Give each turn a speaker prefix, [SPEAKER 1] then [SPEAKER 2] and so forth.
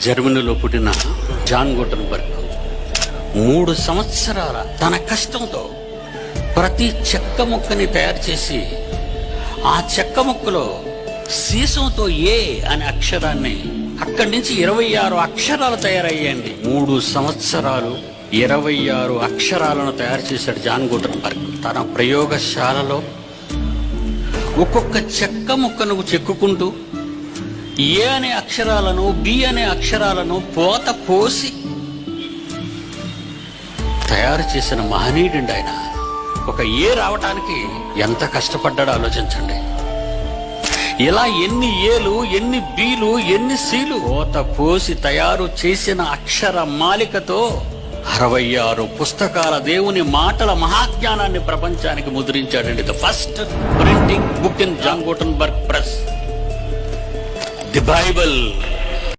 [SPEAKER 1] జర్మనీలో పుట్టిన John Gutenberg 3 సంవత్సరాల తన కష్టంతో ప్రతి చెక్క ముక్కని తయారు చేసి ఆ చెక్క ముక్కలో సీసంతో ఏ అనే అక్షరాన్ని అక్కడి నుంచి 26 అక్షరాలు తయారయ్యాయండి. 3 సంవత్సరాలు 26 అక్షరాలను తయారు చేశాడు జాన్ గుటెన్బర్గ్. తన ప్రయోగశాలలో ఒక్కొక్క చెక్క ముక్కను చెక్కుకుంటూ ఏ అనే అక్షరాలను బి అనే అక్షరాలను పోత పోసి తయారు చేసిన మహనీయుడండి ఆయన. ఒక ఏ రావటానికి ఎంత కష్టపడ్డాడో ఆలోచించండి. ఇలా ఎన్ని ఏలు, ఎన్ని బీలు, ఎన్ని సీలు పోత పోసి తయారు చేసిన అక్షర మాలికతో 66 పుస్తకాల దేవుని మాటల మహాజ్ఞానాన్ని ప్రపంచానికి ముద్రించాడండి. The first printing book in John Gutenberg press, the Bible.